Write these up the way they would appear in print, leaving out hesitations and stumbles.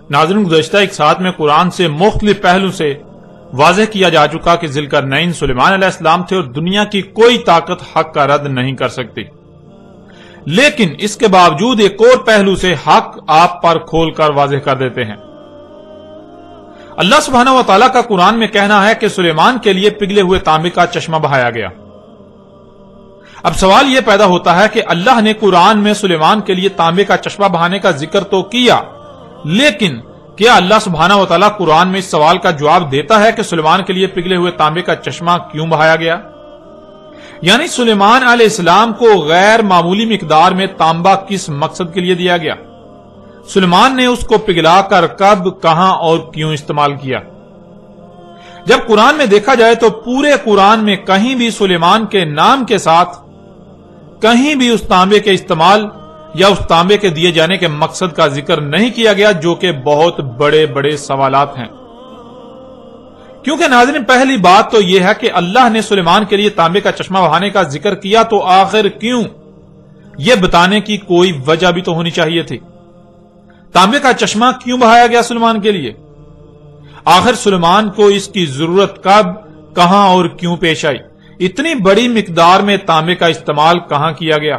ناظرین، گزشتہ ایک ساتھ میں قرآن سے مختلف پہلو سے واضح کیا جا چکا کہ ذوالقرنین سلیمان علیہ السلام تھے اور دنیا کی کوئی طاقت حق کا رد نہیں کر سکتی، لیکن اس کے باوجود ایک اور پہلو سے حق آپ پر کھول کر واضح کر دیتے ہیں۔ اللہ سبحانہ و تعالیٰ کا قرآن میں کہنا ہے کہ سلیمان کے لیے پگھلے ہوئے تانبے کا چشمہ بہایا گیا۔ اب سوال یہ پیدا ہوتا ہے کہ اللہ نے قرآن میں سلیمان کے لیے تانبے کا چشمہ بہانے کا ذکر تو کیا، لیکن کیا اللہ سبحانہ و تعالیٰ قرآن میں اس سوال کا جواب دیتا ہے کہ سلیمان کے لیے پگھلے ہوئے تانبے کا چشمہ کیوں بہایا گیا؟ یعنی سلیمان علیہ السلام کو غیر معمولی مقدار میں تانبا کس مقصد کے لیے دیا گیا؟ سلیمان نے اس کو پگھلا کر کب، کہاں اور کیوں استعمال کیا؟ جب قرآن میں دیکھا جائے تو پورے قرآن میں کہیں بھی سلیمان کے نام کے ساتھ کہیں بھی اس تانبے کے استعمال یا اس تانبے کے دیے جانے کے مقصد کا ذکر نہیں کیا گیا، جو کہ بہت بڑے بڑے سوالات ہیں۔ کیونکہ ناظرین، پہلی بات تو یہ ہے کہ اللہ نے سلیمان کے لیے تانبے کا چشمہ بہانے کا ذکر کیا تو آخر کیوں، یہ بتانے کی کوئی وجہ بھی تو ہونی چاہیے تھی۔ تانبے کا چشمہ کیوں بہایا گیا سلیمان کے لیے؟ آخر سلیمان کو اس کی ضرورت کب، کہاں اور کیوں پیش آئی؟ اتنی بڑی مقدار میں تانبے کا استعمال کہاں کیا گیا؟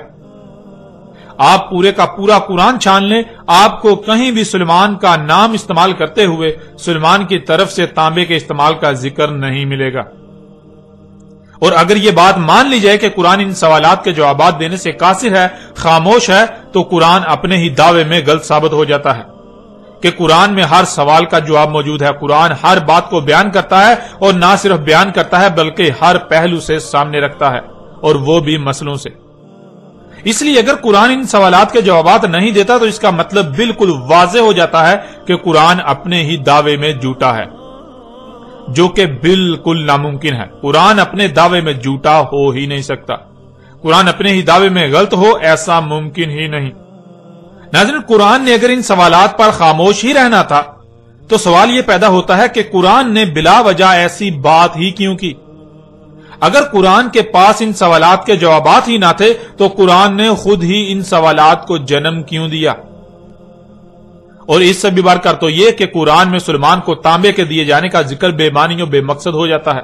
آپ پورے کا پورا قرآن چھان لیں، آپ کو کہیں بھی سلیمان کا نام استعمال کرتے ہوئے سلیمان کی طرف سے تانبے کے استعمال کا ذکر نہیں ملے گا۔ اور اگر یہ بات مان لی جائے کہ قرآن ان سوالات کے جوابات دینے سے قاصر ہے، خاموش ہے، تو قرآن اپنے ہی دعوے میں غلط ثابت ہو جاتا ہے کہ قرآن میں ہر سوال کا جواب موجود ہے۔ قرآن ہر بات کو بیان کرتا ہے، اور نہ صرف بیان کرتا ہے بلکہ ہر پہلو سے سامنے رکھتا ہے، اور وہ بھی مسئلوں سے۔ اس لیے اگر قرآن ان سوالات کے جوابات نہیں دیتا تو اس کا مطلب بالکل واضح ہو جاتا ہے کہ قرآن اپنے ہی دعوے میں جھوٹا ہے، جو کہ بالکل ناممکن ہے۔ قرآن اپنے دعوے میں جھوٹا ہو ہی نہیں سکتا، قرآن اپنے ہی دعوے میں غلط ہو ایسا ممکن ہی نہیں۔ ناظرین، قرآن نے اگر ان سوالات پر خاموش ہی رہنا تھا تو سوال یہ پیدا ہوتا ہے کہ قرآن نے بلا وجہ ایسی بات ہی کیوں کی؟ اگر قرآن کے پاس ان سوالات کے جوابات ہی نہ تھے تو قرآن نے خود ہی ان سوالات کو جنم کیوں دیا؟ اور اس سے بھی بڑھ کر تو یہ کہ قرآن میں سلیمان کو تانبے کے دیے جانے کا ذکر بے معنی و بے مقصد ہو جاتا ہے،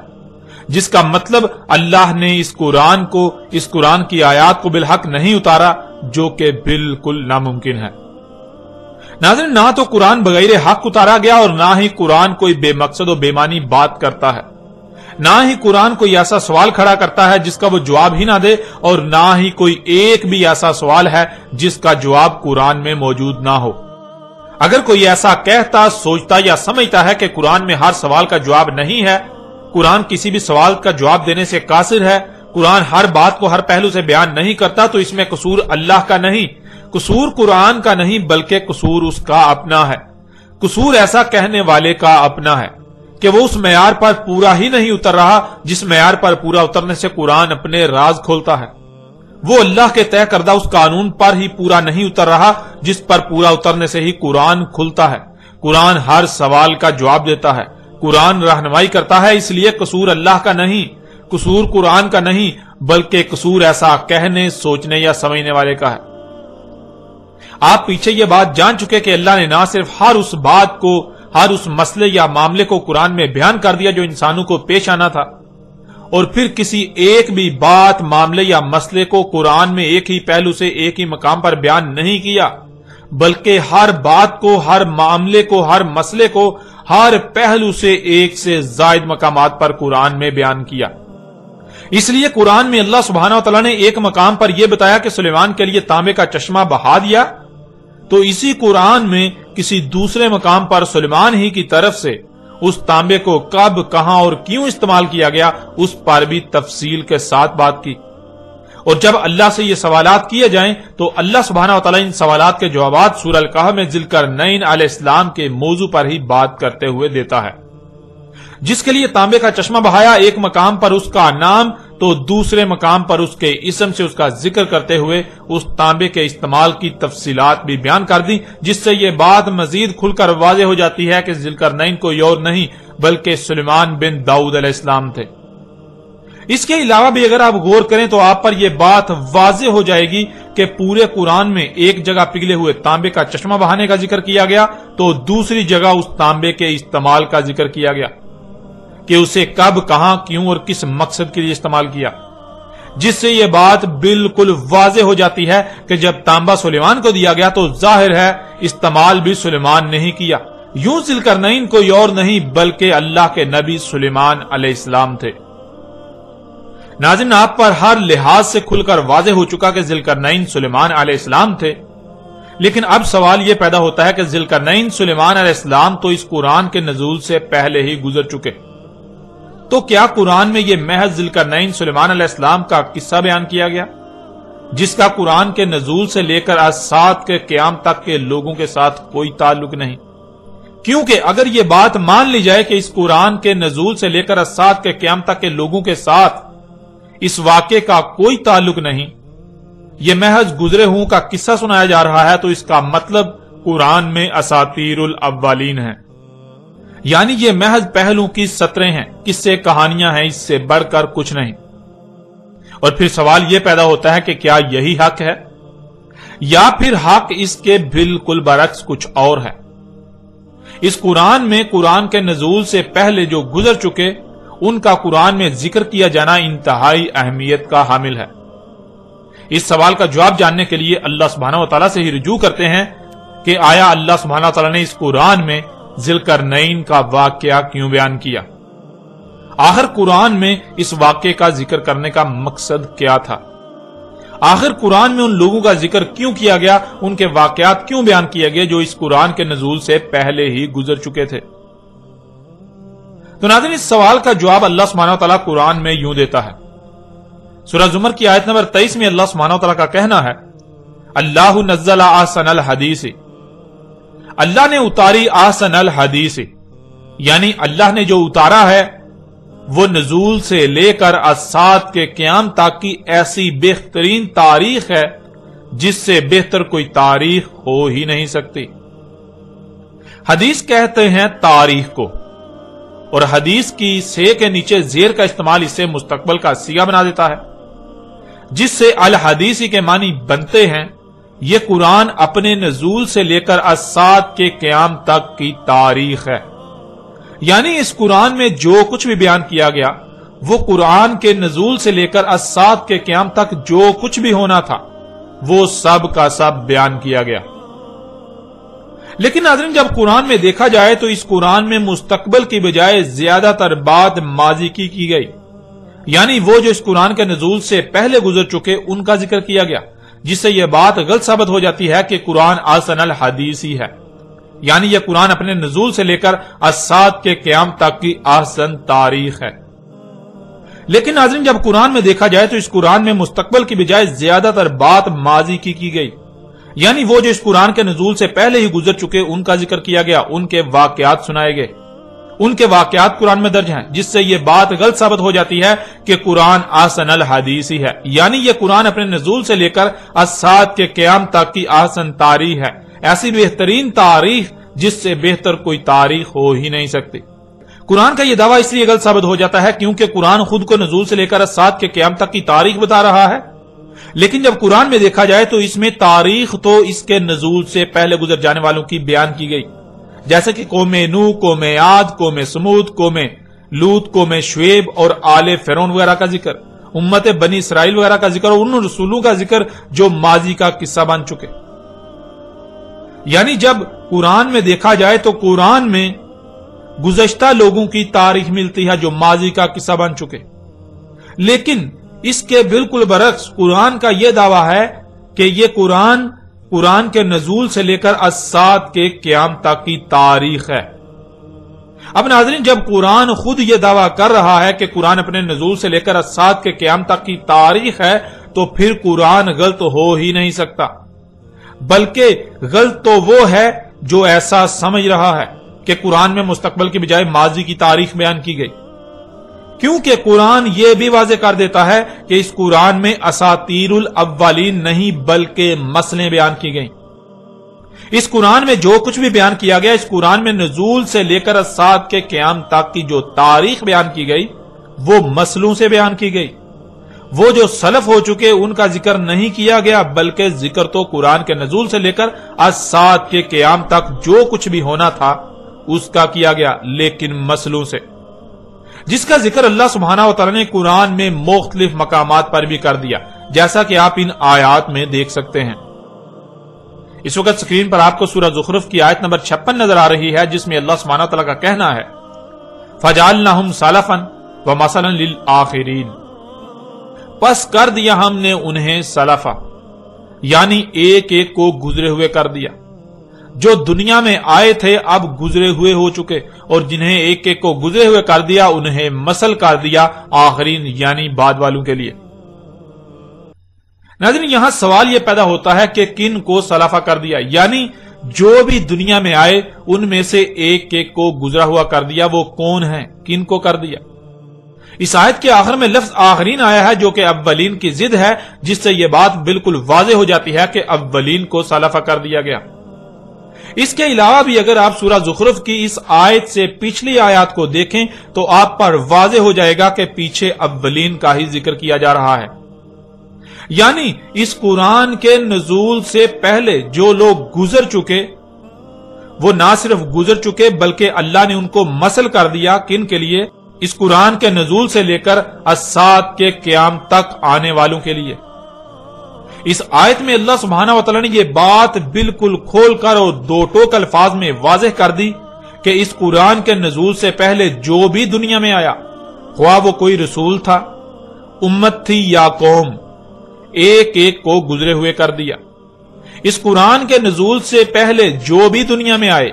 جس کا مطلب اللہ نے اس قرآن کی آیات کو بالحق نہیں اتارا، جو کہ بالکل ناممکن ہے۔ ناظرین، نہ تو قرآن بغیر حق اتارا گیا اور نہ ہی قرآن کوئی بے مقصد و بے معنی بات کرتا ہے، نہ ہی قرآن کوئی ایسا سوال کھڑا کرتا ہے جس کا وہ جواب ہی نہ دے، اور نہ ہی کوئی ایک بھی ایسا سوال ہے جس کا جواب قرآن میں موجود نہ ہو۔ اگر کوئی ایسا کہتا، سوچتا یا سمجھتا ہے کہ قرآن میں ہر سوال کا جواب نہیں ہے، قرآن کسی بھی سوال کا جواب دینے سے قاصر ہے، قرآن ہر بات کو ہر پہلو سے بیان نہیں کرتا، تو اس میں قصور اللہ کا نہیں، قصور قرآن کا نہیں، بلکہ قصور اس کا اپنا ہے۔ قصور ایسا کہنے والے کا اپنا ہے کہ وہ اس معیار پر پورا ہی نہیں اتر رہا جس معیار پر پورا اترنے سے قرآن اپنے راز کھولتا ہے۔ وہ اللہ کے طے کردہ اس قانون پر ہی پورا نہیں اتر رہا جس پر پورا اترنے سے ہی قرآن کھلتا ہے۔ قرآن ہر سوال کا جواب دیتا ہے، قرآن رہنمائی کرتا ہے، اس لیے قصور اللہ کا نہیں، قصور قرآن کا نہیں، بلکہ قصور ایسا کہنے، سوچنے یا سمجھنے والے کا ہے۔ آپ پیچھے یہ بات جان چکے کہ اللہ نے نہ صرف ہر اس مسئلے یا معاملے کو قرآن میں بیان کر دیا جو انسانوں کو پیش آنا تھا، اور پھر کسی ایک بھی بات، معاملے یا مسئلے کو قرآن میں ایک ہی پہلو سے ایک ہی مقام پر بیان نہیں کیا، بلکہ ہر بات کو، ہر معاملے کو، ہر مسئلے کو ہر پہلو سے ایک سے زائد مقامات پر قرآن میں بیان کیا۔ اس لیے قرآن میں اللہ سبحانہ وتعالی نے ایک مقام پر یہ بتایا کہ سلیمان کے لیے تانبے کا چشمہ بہا دیا، تو اسی قرآن میں کسی دوسرے مقام پر سلیمان ہی کی طرف سے اس تانبے کو کب، کہاں اور کیوں استعمال کیا گیا، اس پر بھی تفصیل کے ساتھ بات کی۔ اور جب اللہ سے یہ سوالات کیے جائیں تو اللہ سبحانہ وتعالی ان سوالات کے جوابات سورہ الکہف میں ذوالقرنین علیہ السلام کے موضوع پر ہی بات کرتے ہوئے دیتا ہے۔ جس کے لیے تانبے کا چشمہ بہایا، ایک مقام پر اس کا نام تو دوسرے مقام پر اس کے اسم سے اس کا ذکر کرتے ہوئے اس تانبے کے استعمال کی تفصیلات بھی بیان کر دی، جس سے یہ بات مزید کھل کر واضح ہو جاتی ہے کہ ذوالقرنین کوئی اور نہیں بلکہ سلیمان بن داؤد علیہ السلام تھے۔ اس کے علاوہ بھی اگر آپ غور کریں تو آپ پر یہ بات واضح ہو جائے گی کہ پورے قرآن میں ایک جگہ پگھلے ہوئے تانبے کا چشمہ بہانے کا ذکر کیا گیا تو دوسری جگہ اس تانبے کے استعمال کا ذکر کیا گیا کہ اسے کب، کہاں، کیوں اور کس مقصد کے لیے استعمال کیا، جس سے یہ بات بالکل واضح ہو جاتی ہے کہ جب تانبا سلیمان کو دیا گیا تو ظاہر ہے استعمال بھی سلیمان نے ہی کیا، یوں ذوالقرنین کوئی اور نہیں بلکہ اللہ کے نبی سلیمان علیہ السلام تھے۔ ناظرین، آپ پر ہر لحاظ سے کھل کر واضح ہو چکا کہ ذوالقرنین سلیمان علیہ السلام تھے، لیکن اب سوال یہ پیدا ہوتا ہے کہ ذوالقرنین سلیمان علیہ السلام تو اس قرآن کے نزول سے پہلے ہی گزر چکے، تو کیا قرآن میں یہ محض ذوالقرنین سلیمان علیہ السلام کا قصہ بیان کیا گیا جس کا قرآن کے نزول سے لے کر آج سات کے قیام تک کے لوگوں کے ساتھ کوئی تعلق نہیں؟ کیونکہ اگر یہ بات مان لی جائے کہ اس قرآن کے نزول سے لے کر آج سات کے قیام تک کے لوگوں کے ساتھ اس واقعے کا کوئی تعلق نہیں، یہ محض گزرے ہوں کا قصہ سنایا جا رہا ہے، تو اس کا مطلب قرآن میں اساطیر الاولین ہے، یعنی یہ محض پہلوں کی سطریں ہیں، قصے کہانیاں ہیں، اس سے بڑھ کر کچھ نہیں۔ اور پھر سوال یہ پیدا ہوتا ہے کہ کیا یہی حق ہے یا پھر حق اس کے بالکل برعکس کچھ اور ہے؟ اس قرآن میں قرآن کے نزول سے پہلے جو گزر چکے ان کا قرآن میں ذکر کیا جانا انتہائی اہمیت کا حامل ہے۔ اس سوال کا جواب جاننے کے لیے اللہ سبحانہ و تعالیٰ سے ہی رجوع کرتے ہیں کہ آیا اللہ سبحانہ و تعالیٰ نے اس قرآن میں ذوالقرنین کا واقعہ کیوں بیان کیا؟ آخر قرآن میں اس واقعے کا ذکر کرنے کا مقصد کیا تھا؟ آخر قرآن میں ان لوگوں کا ذکر کیوں کیا گیا، ان کے واقعات کیوں بیان کیے گئے جو اس قرآن کے نزول سے پہلے ہی گزر چکے تھے؟ تو ناظرین، اس سوال کا جواب اللہ سبحانہ و تعالیٰ قرآن میں یوں دیتا ہے۔ سورہ زمر کی آیت نمبر 23 میں اللہ سبحانہ و تعالیٰ کا کہنا ہے، اللہ نزل احسن الحدیث، اللہ نے اتاری احسن الحدیث، یعنی اللہ نے جو اتارا ہے وہ نزول سے لے کر سات کے قیام تک کی ایسی بہترین تاریخ ہے جس سے بہتر کوئی تاریخ ہو ہی نہیں سکتی۔ حدیث کہتے ہیں تاریخ کو، اور حدیث کی سے کے نیچے زیر کا استعمال اسے مستقبل کا صیغہ بنا دیتا ہے، جس سے الحدیثی کے معنی بنتے ہیں یہ قرآن اپنے نزول سے لے کر سات کے قیام تک کی تاریخ ہے، یعنی اس قرآن میں جو کچھ بھی بیان کیا گیا وہ قرآن کے نزول سے لے کر سات کے قیام تک جو کچھ بھی ہونا تھا وہ سب کا سب بیان کیا گیا۔ لیکن ناظرین، جب قرآن میں دیکھا جائے تو اس قرآن میں مستقبل کی بجائے زیادہ تر بات ماضی کی گئی، یعنی وہ جو اس قرآن کے نزول سے پہلے گزر چکے ان کا ذکر کیا گیا، جس سے یہ بات غلط ثابت ہو جاتی ہے کہ قرآن احسن الحدیث ہی ہے، یعنی یہ قرآن اپنے نزول سے لے کر سات کے قیام تک کی احسن تاریخ ہے۔ لیکن ناظرین، جب قرآن میں دیکھا جائے تو اس قرآن میں مستقبل کی بجائے زیادہ تر بات ماضی کی گئی، یعنی وہ جو اس قرآن کے نزول سے پہلے ہی گزر چکے ان کا ذکر کیا گیا، ان کے واقعات سنائے گئے، ان کے واقعات قرآن میں درج ہیں، جس سے یہ بات غلط ثابت ہو جاتی ہے کہ قرآن احسن الحدیث ہی ہے، یعنی یہ قرآن اپنے نزول سے لے کر سات کے قیام تک کی احسن تاریخ ہے، ایسی بہترین تاریخ جس سے بہتر کوئی تاریخ ہو ہی نہیں سکتی۔ قرآن کا یہ دعویٰ اس لیے غلط ثابت ہو جاتا ہے کیونکہ قرآن خود کو نزول سے لے کر سات کے قیام تک کی تاریخ بتا رہا ہے، لیکن جب قرآن میں دیکھا جائے تو اس میں تاریخ تو اس کے نزول سے پہلے گزر جانے والوں کی بیان کی گئی، جیسے کہ قوم نوح، قوم عاد، قوم سمود، قوم لوط، قوم شعیب اور آل فرعون وغیرہ کا ذکر، امت بنی اسرائیل وغیرہ کا ذکر اور ان رسولوں کا ذکر جو ماضی کا قصہ بن چکے۔ یعنی جب قرآن میں دیکھا جائے تو قرآن میں گزشتہ لوگوں کی تاریخ ملتی ہے جو ماضی کا قصہ بن چکے، لیکن اس کے بالکل برعکس قرآن کا یہ دعویٰ ہے کہ یہ قرآن کے نزول سے لے کر سات کے قیام تک کی تاریخ ہے۔ اب ناظرین، جب قرآن خود یہ دعویٰ کر رہا ہے کہ قرآن اپنے نزول سے لے کر سات کے قیام تک کی تاریخ ہے تو پھر قرآن غلط ہو ہی نہیں سکتا، بلکہ غلط تو وہ ہے جو ایسا سمجھ رہا ہے کہ قرآن میں مستقبل کی بجائے ماضی کی تاریخ بیان کی گئی، کیونکہ قرآن یہ بھی واضح کر دیتا ہے کہ اس قرآن میں اساطیر الاولین نہیں بلکہ مسئلیں بیان کی گئیں۔ اس قرآن میں جو کچھ بھی بیان کیا گیا، اس قرآن میں نزول سے لے کر سات کے قیام تک کی جو تاریخ بیان کی گئی وہ مسلوں سے بیان کی گئی۔ وہ جو سلف ہو چکے ان کا ذکر نہیں کیا گیا، بلکہ ذکر تو قرآن کے نزول سے لے کر الساعۃ کے قیام تک جو کچھ بھی ہونا تھا اس کا کیا گیا، لیکن مسلوں سے، جس کا ذکر اللہ سبحانہ و تعالی نے قرآن میں مختلف مقامات پر بھی کر دیا، جیسا کہ آپ ان آیات میں دیکھ سکتے ہیں۔ اس وقت سکرین پر آپ کو سورہ زخرف کی آیت نمبر 56 نظر آ رہی ہے، جس میں اللہ سبحانہ و تعالی کا کہنا ہے فَجَعَلْنَاهُمْ سَلَفًا وَمَثَلًا لِلْآخِرِينَ، پس کر دیا ہم نے انہیں سلفا، یعنی ایک ایک کو گزرے ہوئے کر دیا، جو دنیا میں آئے تھے اب گزرے ہوئے ہو چکے، اور جنہیں ایک ایک کو گزرے ہوئے کر دیا انہیں مثل کر دیا آخرین، یعنی بعد والوں کے لیے۔ ناظرین، یہاں سوال یہ پیدا ہوتا ہے کہ کن کو سلفا کر دیا، یعنی جو بھی دنیا میں آئے ان میں سے ایک ایک کو گزرا ہوا کر دیا، وہ کون ہے، کن کو کر دیا؟ اس آیت کے آخر میں لفظ آخرین آیا ہے، جو کہ اولین کی ضد ہے، جس سے یہ بات بالکل واضح ہو جاتی ہے کہ اولین کو سلفا کر دیا گیا۔ اس کے علاوہ بھی اگر آپ سورہ زخرف کی اس آیت سے پچھلی آیات کو دیکھیں تو آپ پر واضح ہو جائے گا کہ پیچھے اولین کا ہی ذکر کیا جا رہا ہے، یعنی اس قرآن کے نزول سے پہلے جو لوگ گزر چکے، وہ نہ صرف گزر چکے بلکہ اللہ نے ان کو مثل کر دیا، کن کے لیے؟ اس قرآن کے نزول سے لے کر الساعۃ کے قیام تک آنے والوں کے لیے۔ اس آیت میں اللہ سبحانہ و تعالی نے یہ بات بالکل کھول کر اور دو ٹوک الفاظ میں واضح کر دی کہ اس قرآن کے نزول سے پہلے جو بھی دنیا میں آیا، خواہ وہ کوئی رسول تھا، امت تھی یا قوم، ایک ایک کو گزرے ہوئے کر دیا۔ اس قرآن کے نزول سے پہلے جو بھی دنیا میں آئے،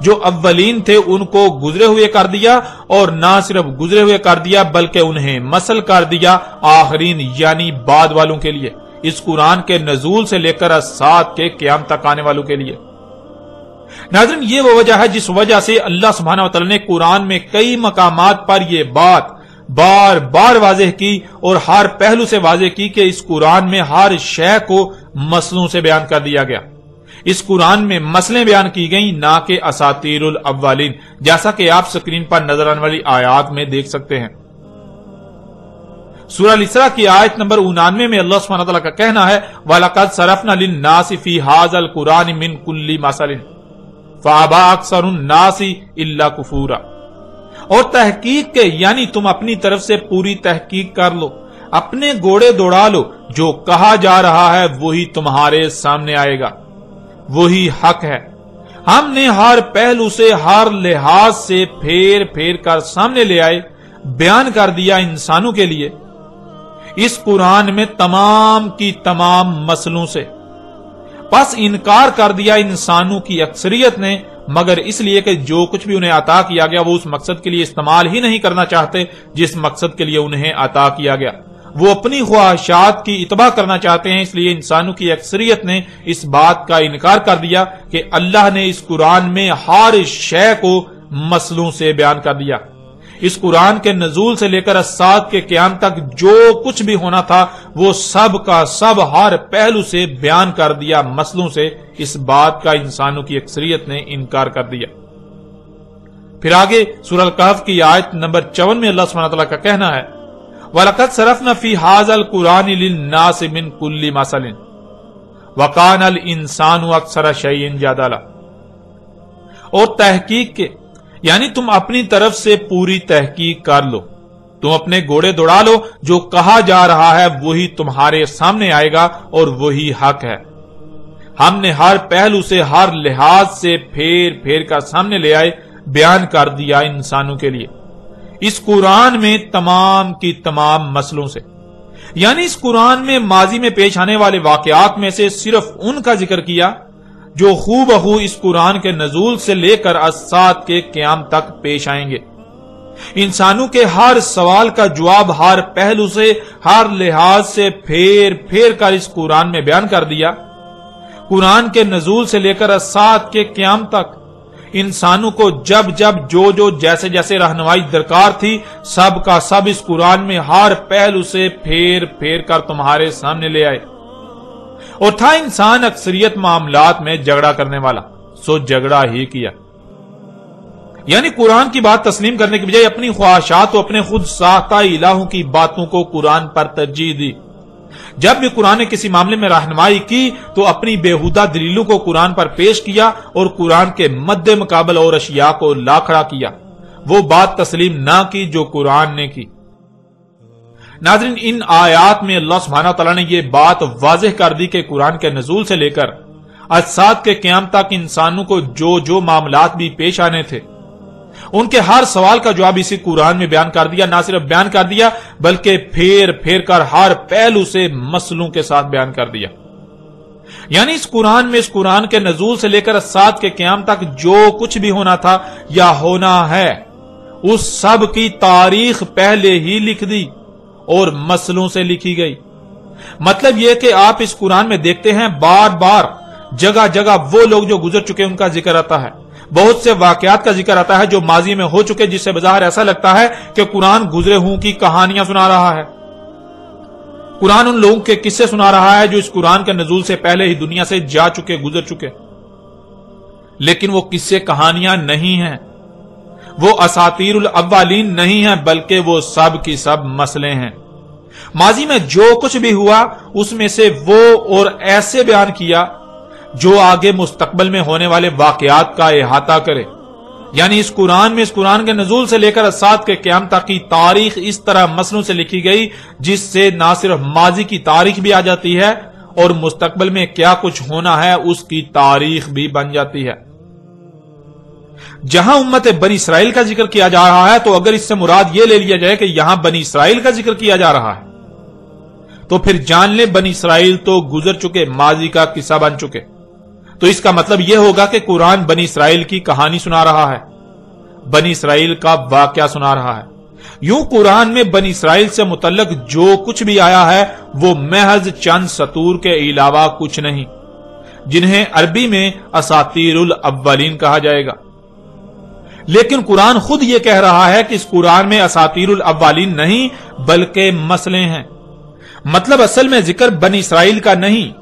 جو اولین تھے ان کو گزرے ہوئے کر دیا، اور نہ صرف گزرے ہوئے کر دیا بلکہ انہیں مثل کر دیا آخرین، یعنی بعد والوں کے لیے، اس قرآن کے نزول سے لے کر الساعۃ کے قیام تک آنے والوں کے لیے۔ ناظرین، یہ وہ وجہ ہے جس وجہ سے اللہ سبحانہ و تعالی نے قرآن میں کئی مقامات پر یہ بات بار بار واضح کی اور ہر پہلو سے واضح کی کہ اس قرآن میں ہر شے کو مسلوں سے بیان کر دیا گیا۔ اس قرآن میں مسئلیں بیان کی گئیں، نہ کہ اساطیر الاولین، جیسا کہ آپ سکرین پر نظر آنے والی آیات میں دیکھ سکتے ہیں۔ سورہ الاسراء کی آیت نمبر 99 میں اللہ سبحانہ وتعالی کا کہنا ہے وَلَقَدْ صَرَفْنَا لِلنَّاسِ فِي هَذَا الْقُرْآنِ مِنْ كُلِّ مَثَلٍ فَأَبَىٰ أَكْثَرُ النَّاسِ إِلَّا كُفُورًا، اور تحقیق کے، یعنی تم اپنی طرف سے پوری تحقیق کر لو، اپنے گھوڑے دوڑا لو، جو کہا جا رہا ہے وہی تمہارے سامنے آئے گا، وہی حق ہے۔ ہم نے ہر پہلو سے، ہر لحاظ سے پھیر پھیر کر سامنے لے آئے، بیان کر دیا انسانوں کے لیے اس قرآن میں تمام کی تمام مسئلوں سے۔ پس انکار کر دیا انسانوں کی اکثریت نے، مگر اس لیے کہ جو کچھ بھی انہیں عطا کیا گیا وہ اس مقصد کے لیے استعمال ہی نہیں کرنا چاہتے جس مقصد کے لیے انہیں عطا کیا گیا، وہ اپنی خواہشات کی اتباع کرنا چاہتے ہیں۔ اس لیے انسانوں کی اکثریت نے اس بات کا انکار کر دیا کہ اللہ نے اس قرآن میں ہر شے کو مسئلوں سے بیان کر دیا۔ اس قرآن کے نزول سے لے کر الساعۃ کے قیام تک جو کچھ بھی ہونا تھا وہ سب کا سب ہر پہلو سے بیان کر دیا مسئلوں سے۔ اس بات کا انسانوں کی اکثریت نے انکار کر دیا۔ پھر آگے سورہ الکہف کی آیت نمبر 54 میں اللہ سبحانہ وتعالی کا کہنا ہے وَلَقَدْ صَرَفْنَا فِي هَذَا الْقُرْآنِ لِلنَّاسِ مِنْ كُلِّ مَثَلٍ وَكَانَ الْإِنسَانُ أَكْثَرَ شَيْءٍ جَدَلًا، اور تحقیق کے، یعنی تم اپنی طرف سے پوری تحقیق کر لو، تم اپنے گھوڑے دوڑا لو، جو کہا جا رہا ہے وہی تمہارے سامنے آئے گا اور وہی حق ہے۔ ہم نے ہر پہلو سے، ہر لحاظ سے پھیر پھیر کر سامنے لے آئے، بیان کر دیا انسانوں کے لیے اس قرآن میں تمام کی تمام مسئلوں سے، یعنی اس قرآن میں ماضی میں پیش آنے والے واقعات میں سے صرف ان کا ذکر کیا جو خو بخو اس قرآن کے نزول سے لے کر الساعۃ کے قیام تک پیش آئیں گے۔ انسانوں کے ہر سوال کا جواب ہر پہلو سے، ہر لحاظ سے پھیر پھیر کر اس قرآن میں بیان کر دیا۔ قرآن کے نزول سے لے کر الساعۃ کے قیام تک انسانوں کو جب جب جو جیسے جیسے رہنمائی درکار تھی، سب کا سب اس قرآن میں ہر پہلو سے پھیر پھیر کر تمہارے سامنے لے آئے۔ اور تھا انسان اکثریت معاملات میں جھگڑا کرنے والا، سو جھگڑا ہی کیا۔ یعنی قرآن کی بات تسلیم کرنے کی بجائے اپنی خواہشات و اپنے خود ساختہ الہوں کی باتوں کو قرآن پر ترجیح دی۔ جب بھی قرآن نے کسی معاملے میں رہنمائی کی تو اپنی بےہودہ دلیلوں کو قرآن پر پیش کیا اور قرآن کے مد مقابل اور اشیاء کو لا کھڑا کیا، وہ بات تسلیم نہ کی جو قرآن نے کی۔ ناظرین، ان آیات میں اللہ سبحانہ تعالیٰ نے یہ بات واضح کر دی کہ قرآن کے نزول سے لے کر اجساد کے قیام تک انسانوں کو جو معاملات بھی پیش آنے تھے، ان کے ہر سوال کا جواب اسی قرآن میں بیان کر دیا۔ نہ صرف بیان کر دیا بلکہ پھیر پھیر کر ہر پہلو سے مسئلوں کے ساتھ بیان کر دیا۔ یعنی اس قرآن کے نزول سے لے کر اجساد کے قیام تک جو کچھ بھی ہونا تھا یا ہونا ہے، اس سب کی تاریخ پہلے ہی لکھ دی اور مسئلوں سے لکھی گئی۔ مطلب یہ کہ آپ اس قرآن میں دیکھتے ہیں بار بار جگہ جگہ وہ لوگ جو گزر چکے ان کا ذکر آتا ہے، بہت سے واقعات کا ذکر آتا ہے جو ماضی میں ہو چکے، جس سے بظاہر ایسا لگتا ہے کہ قرآن گزرے ہوں کی کہانیاں سنا رہا ہے۔ قرآن ان لوگوں کے قصے سنا رہا ہے جو اس قرآن کے نزول سے پہلے ہی دنیا سے جا چکے، گزر چکے۔ لیکن وہ قصے کہانیاں نہیں ہیں، وہ اساطیر الاولین نہیں ہیں، بلکہ وہ سب کی سب مسئلے ہیں۔ ماضی میں جو کچھ بھی ہوا اس میں سے وہ اور ایسے بیان کیا جو آگے مستقبل میں ہونے والے واقعات کا احاطہ کرے۔ یعنی اس قرآن کے نزول سے لے کر اجساد کے قیام تک کی تاریخ اس طرح مسئلوں سے لکھی گئی جس سے نہ صرف ماضی کی تاریخ بھی آ جاتی ہے اور مستقبل میں کیا کچھ ہونا ہے اس کی تاریخ بھی بن جاتی ہے۔ جہاں امت بنی اسرائیل کا ذکر کیا جا رہا ہے تو اگر اس سے مراد یہ لے لیا جائے کہ یہاں بنی اسرائیل کا ذکر کیا جا رہا ہے تو پھر جان لیں بنی اسرائیل تو گزر چکے، ماضی کا قصہ بن چکے۔ تو اس کا مطلب یہ ہوگا کہ قرآن بنی اسرائیل کی کہانی سنا رہا ہے، بنی اسرائیل کا واقعہ سنا رہا ہے۔ یوں قرآن میں بنی اسرائیل سے متعلق جو کچھ بھی آیا ہے وہ محض چند سطور کے علاوہ کچھ نہیں، جنہیں عربی میں اساطیر الاولین کہا جائے گا۔ لیکن قرآن خود یہ کہہ رہا ہے کہ اس قرآن میں اساطیر الاولین نہیں بلکہ مسئلے ہیں۔ مطلب اصل میں ذکر بنی اسرائیل کا نہیں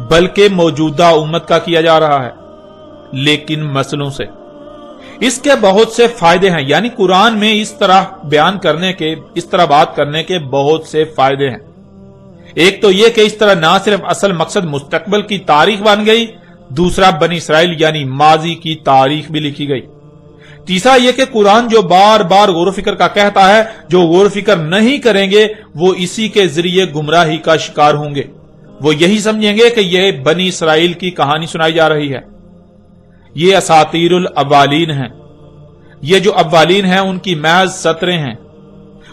بلکہ موجودہ امت کا کیا جا رہا ہے، لیکن مسئلوں سے۔ اس کے بہت سے فائدے ہیں، یعنی قرآن میں اس طرح بیان کرنے کے، اس طرح بات کرنے کے بہت سے فائدے ہیں۔ ایک تو یہ کہ اس طرح نہ صرف اصل مقصد مستقبل کی تاریخ بن گئی، دوسرا بنی اسرائیل یعنی ماضی کی تاریخ بھی لکھی گئی۔ تیسرا یہ کہ قرآن جو بار بار غور و فکر کا کہتا ہے، جو غور و فکر نہیں کریں گے وہ اسی کے ذریعے گمراہی کا شکار ہوں گے۔ وہ یہی سمجھیں گے کہ یہ بنی اسرائیل کی کہانی سنائی جا رہی ہے، یہ اساطیر الاولین ہیں، یہ جو اولین ہیں ان کی محض سطریں ہیں،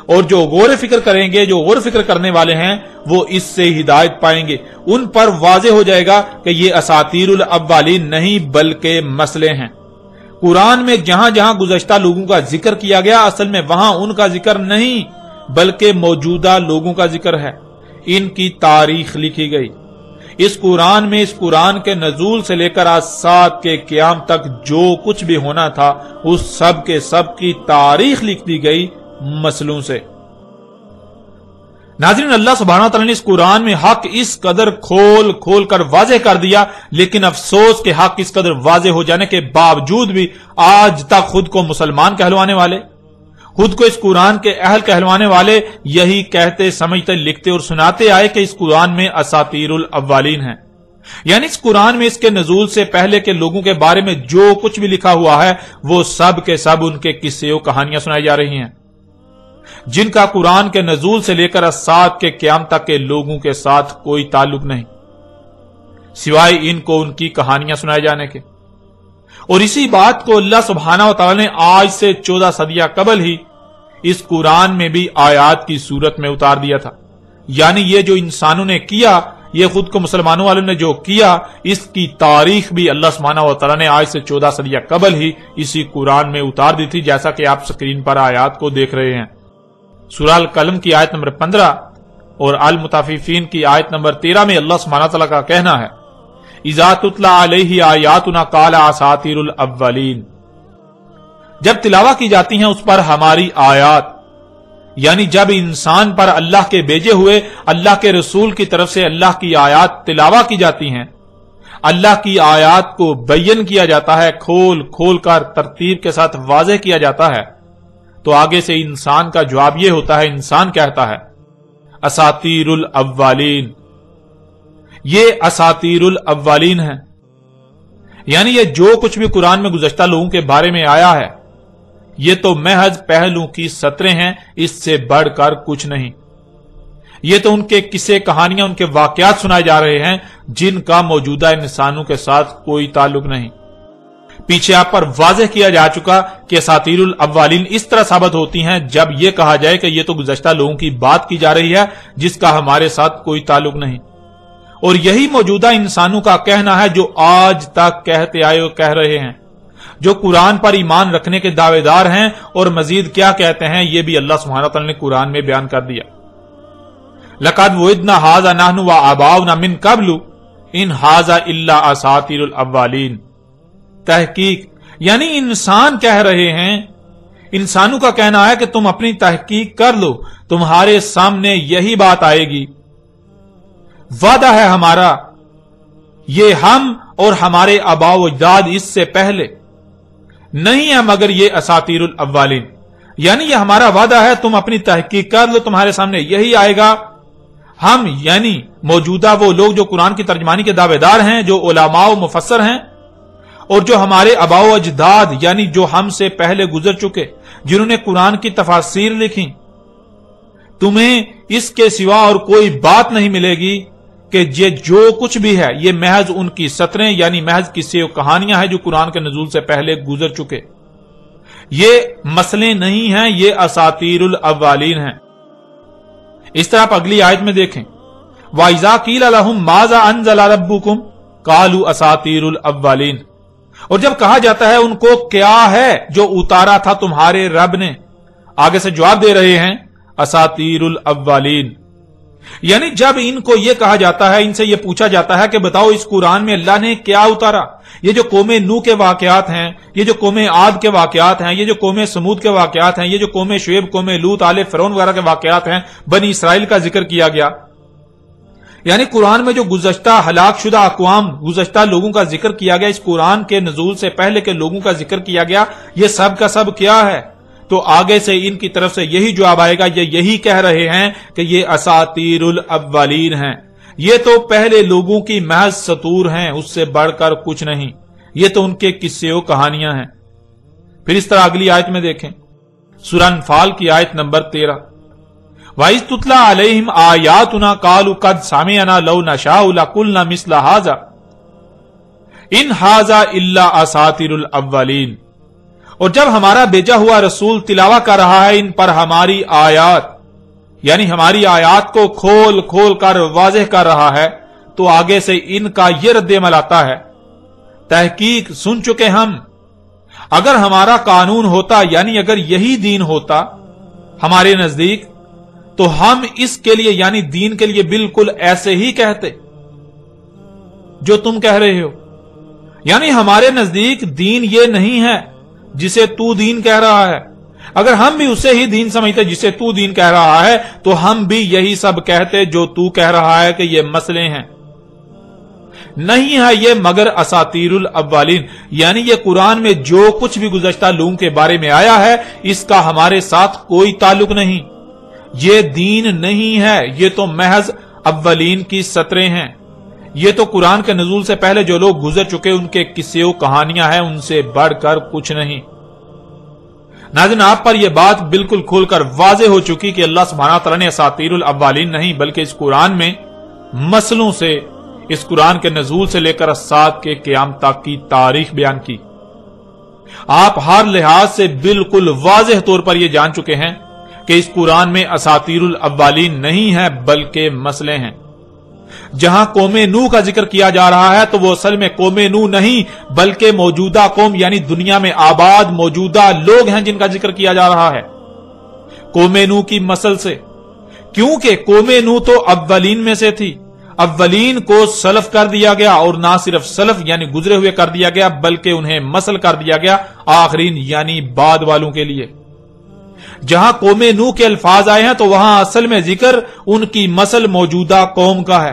اور جو غور و فکر کریں گے، جو غور و فکر کرنے والے ہیں وہ اس سے ہدایت پائیں گے، ان پر واضح ہو جائے گا کہ یہ اساطیر الاولین نہیں بلکہ مسئلے ہیں۔ قرآن میں جہاں جہاں گزشتہ لوگوں کا ذکر کیا گیا اصل میں وہاں ان کا ذکر نہیں بلکہ موجودہ لوگوں کا ذکر ہے، ان کی تاریخ لکھی گئی۔ اس قرآن میں اس قرآن کے نزول سے لے کر اجساد کے قیام تک جو کچھ بھی ہونا تھا اس سب کے سب کی تاریخ لکھ دی گئی مسئلوں سے۔ ناظرین، اللہ سبحانہ تعالیٰ نے اس قرآن میں حق اس قدر کھول کھول کر واضح کر دیا، لیکن افسوس کہ حق اس قدر واضح ہو جانے کے باوجود بھی آج تک خود کو مسلمان کہلوانے والے، خود کو اس قرآن کے اہل کہلوانے والے یہی کہتے سمجھتے لکھتے اور سناتے آئے کہ اس قرآن میں اساطیر الاولین ہیں، یعنی اس قرآن میں اس کے نزول سے پہلے کے لوگوں کے بارے میں جو کچھ بھی لکھا ہوا ہے وہ سب کے سب ان کے قصے و کہانیاں سنائی جا رہی ہیں، جن کا قرآن کے نزول سے لے کر اجساد کے قیام تک کے لوگوں کے ساتھ کوئی تعلق نہیں سوائے ان کو ان کی کہانیاں سنائے جانے کے۔ اور اسی بات کو اللہ سبحانہ و تعالی نے آج سے 14 صدیاں قبل ہی اس قرآن میں بھی آیات کی صورت میں اتار دیا تھا، یعنی یہ جو انسانوں نے کیا، یہ خود کو مسلمانوں والوں نے جو کیا، اس کی تاریخ بھی اللہ سبحانہ و تعالی نے آج سے 14 صدیاں قبل ہی اسی قرآن میں اتار دی تھی، جیسا کہ آپ سکرین پر آیات کو دیکھ رہے ہیں۔ سورہ القلم کی آیت نمبر 15 اور المطففین کی آیت نمبر 13 میں اللہ سبحانہ تعالیٰ کا کہنا ہے اذا تتلی علیہ آیاتنا قال اساطیر الاولین، جب تلاوت کی جاتی ہیں اس پر ہماری آیات، یعنی جب انسان پر اللہ کے بھیجے ہوئے اللہ کے رسول کی طرف سے اللہ کی آیات تلاوت کی جاتی ہیں، اللہ کی آیات کو بیان کیا جاتا ہے، کھول کھول کر ترتیب کے ساتھ واضح کیا جاتا ہے، تو آگے سے انسان کا جواب یہ ہوتا ہے، انسان کہتا ہے اساطیر الاولین، یہ اساطیر الاولین ہے، یعنی یہ جو کچھ بھی قرآن میں گزشتہ لوگوں کے بارے میں آیا ہے یہ تو محض پہلو کی سطریں ہیں، اس سے بڑھ کر کچھ نہیں۔ یہ تو ان کے قصے کہانیاں، ان کے واقعات سنائے جا رہے ہیں جن کا موجودہ انسانوں کے ساتھ کوئی تعلق نہیں۔ پیچھے آپ پر واضح کیا جا چکا کہ اساطیر الاولین اس طرح ثابت ہوتی ہیں جب یہ کہا جائے کہ یہ تو گزشتہ لوگوں کی بات کی جا رہی ہے جس کا ہمارے ساتھ کوئی تعلق نہیں، اور یہی موجودہ انسانوں کا کہنا ہے جو آج تک کہتے آئے اور کہہ رہے ہیں، جو قرآن پر ایمان رکھنے کے دعوے دار ہیں، اور مزید کیا کہتے ہیں یہ بھی اللہ سبحانہ وتعالی نے قرآن میں بیان کر دیا۔ لَقَدْ وُعِدْنَا هَٰذَا نَحْنُ وَآبَاؤُنَا مِن قَبْلُ إِنْ هَٰذَا إِلَّا أَسَاطِيرُ الْأَوَّلِينَ۔ تحقیق یعنی انسان کہہ رہے ہیں، انسانوں کا کہنا ہے کہ تم اپنی تحقیق کر لو، تمہارے سامنے یہی بات آئے گی، وعدہ ہے ہمارا، یہ ہم اور ہمارے آباء و اجداد اس سے پہلے نہیں ہے مگر یہ اساطیر الاولین، یعنی یہ ہمارا وعدہ ہے، تم اپنی تحقیق کر لو، تمہارے سامنے یہی آئے گا۔ ہم یعنی موجودہ وہ لوگ جو قرآن کی ترجمانی کے دعوے دار ہیں، جو علماء و مفسر ہیں، اور جو ہمارے آباء و اجداد یعنی جو ہم سے پہلے گزر چکے، جنہوں نے قرآن کی تفاسیر لکھی، تمہیں اس کے سوا اور کوئی بات نہیں ملے گی کہ یہ جو کچھ بھی ہے یہ محض ان کی سطریں یعنی محض قصے و کہانیاں ہیں جو قرآن کے نزول سے پہلے گزر چکے، یہ مسئلے نہیں ہیں، یہ اساطیر الاولین ہیں۔ اس طرح آپ اگلی آیت میں دیکھیں، وَإِذَا قِيلَ لَهُم مَاذَا أَنزَلَ رَبُّكُمْ قَالُوا أَسَاطِيرُ الْأَوَّلِينَ، اور جب کہا جاتا ہے ان کو کیا ہے جو اتارا تھا تمہارے رب نے، آگے سے جواب دے رہے ہیں اساطیر الاولین، یعنی جب ان کو یہ کہا جاتا ہے، ان سے یہ پوچھا جاتا ہے کہ بتاؤ اس قرآن میں اللہ نے کیا اتارا، یہ جو قوم نوح کے واقعات ہیں، یہ جو قوم عاد کے واقعات ہیں، یہ جو قوم سمود کے واقعات ہیں، یہ جو قوم شعیب، قوم لوط، آل فرعون وغیرہ کے واقعات ہیں، بنی اسرائیل کا ذکر کیا گیا، یعنی قرآن میں جو گزشتہ ہلاک شدہ اقوام، گزشتہ لوگوں کا ذکر کیا گیا، اس قرآن کے نزول سے پہلے کے لوگوں کا ذکر کیا گیا، یہ سب کا سب کیا ہے؟ تو آگے سے ان کی طرف سے یہی جواب آئے گا، یہ یہی کہہ رہے ہیں کہ یہ اساطیر الاولین ہیں، یہ تو پہلے لوگوں کی محض سطور ہیں، اس سے بڑھ کر کچھ نہیں، یہ تو ان کے قصے و کہانیاں ہیں۔ پھر اس طرح اگلی آیت میں دیکھیں، سورہ انفال کی آیت نمبر 13، وَإِذْ تُتْلَىٰ عَلَيْهِمْ آيَاتُنَا قَالُوا قَدْ سَمِعْنَا لَوْ نَشَاءُ لَقُلْنَا مِثْلَ هَٰذَا إِنْ هَٰذَا إِلَّا أَسَاطِيرُ الْأَوَّلِينَ، اور جب ہمارا بھیجا ہوا رسول تلاوت کر رہا ہے ان پر ہماری آیات، یعنی ہماری آیات کو کھول کھول کر واضح کر رہا ہے، تو آگے سے ان کا یہ رد عمل آتا ہے، تحقیق سن چکے ہم، اگر ہمارا قانون ہوتا یعنی اگر یہی دین ہوتا ہمارے نزدیک تو ہم اس کے لیے یعنی دین کے لیے بالکل ایسے ہی کہتے جو تم کہہ رہے ہو، یعنی ہمارے نزدیک دین یہ نہیں ہے جسے تو دین کہہ رہا ہے، اگر ہم بھی اسے ہی دین سمجھتے جسے تو دین کہہ رہا ہے تو ہم بھی یہی سب کہتے جو تو کہہ رہا ہے کہ یہ مسئلے ہیں، نہیں ہے یہ مگر اساطیر الاولین، یعنی یہ قرآن میں جو کچھ بھی گزشتہ لوگوں کے بارے میں آیا ہے اس کا ہمارے ساتھ کوئی تعلق نہیں، یہ دین نہیں ہے، یہ تو محض اولین کی سطریں ہیں، یہ تو قرآن کے نزول سے پہلے جو لوگ گزر چکے ان کے قصے و کہانیاں ہیں، ان سے بڑھ کر کچھ نہیں۔ ناظرین، آپ پر یہ بات بالکل کھول کر واضح ہو چکی کہ اللہ سبحانہ تعالیٰ نے اساطیر الاولین نہیں بلکہ اس قرآن میں مسلوں سے، اس قرآن کے نزول سے لے کر الساعۃ کے قیام تک کی تاریخ بیان کی۔ آپ ہر لحاظ سے بالکل واضح طور پر یہ جان چکے ہیں کہ اس قرآن میں اساطیر الاولین نہیں ہے بلکہ مسئلے ہیں۔ جہاں قوم نوح کا ذکر کیا جا رہا ہے تو وہ اصل میں قوم نوح نہیں بلکہ موجودہ قوم یعنی دنیا میں آباد موجودہ لوگ ہیں جن کا ذکر کیا جا رہا ہے قوم نوح کی مسل سے، کیونکہ قوم نوح تو اولین میں سے تھی، اولین کو سلف کر دیا گیا، اور نہ صرف سلف یعنی گزرے ہوئے کر دیا گیا بلکہ انہیں مسل کر دیا گیا آخرین یعنی بعد والوں کے لیے۔ جہاں قوم نوح کے الفاظ آئے ہیں تو وہاں اصل میں ذکر ان کی مسل موجودہ قوم کا ہے،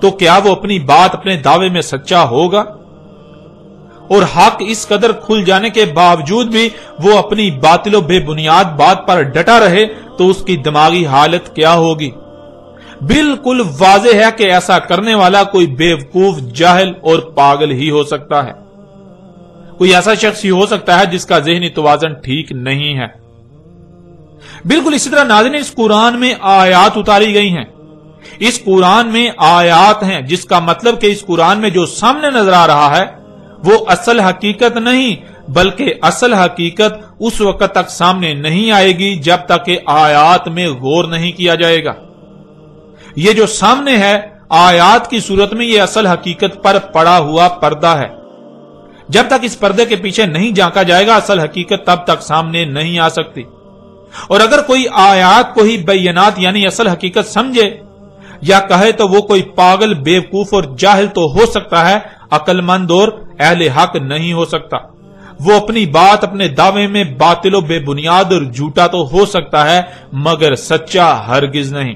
تو کیا وہ اپنی بات اپنے دعوے میں سچا ہوگا؟ اور حق اس قدر کھل جانے کے باوجود بھی وہ اپنی باطل و بے بنیاد بات پر ڈٹا رہے تو اس کی دماغی حالت کیا ہوگی؟ بالکل واضح ہے کہ ایسا کرنے والا کوئی بیوقوف، جاہل اور پاگل ہی ہو سکتا ہے، کوئی ایسا شخص ہی ہو سکتا ہے جس کا ذہنی توازن ٹھیک نہیں ہے۔ بالکل اسی طرح ناظرین، اس قرآن میں آیات اتاری گئی ہیں، اس قرآن میں آیات ہیں، جس کا مطلب کہ اس قرآن میں جو سامنے نظر آ رہا ہے وہ اصل حقیقت نہیں، بلکہ اصل حقیقت اس وقت تک سامنے نہیں آئے گی جب تک کہ آیات میں غور نہیں کیا جائے گا۔ یہ جو سامنے ہے آیات کی صورت میں، یہ اصل حقیقت پر پڑا ہوا پردہ ہے۔ جب تک اس پردے کے پیچھے نہیں جھانکا جائے گا اصل حقیقت تب تک سامنے نہیں آ سکتی۔ اور اگر کوئی آیات کو ہی بینات یعنی اصل حقیقت سمجھے یا کہے تو وہ کوئی پاگل، بیوقوف اور جاہل تو ہو سکتا ہے، عقل مند اور اہل حق نہیں ہو سکتا۔ وہ اپنی بات اپنے دعوے میں باطل و بے بنیاد اور جھوٹا تو ہو سکتا ہے مگر سچا ہرگز نہیں۔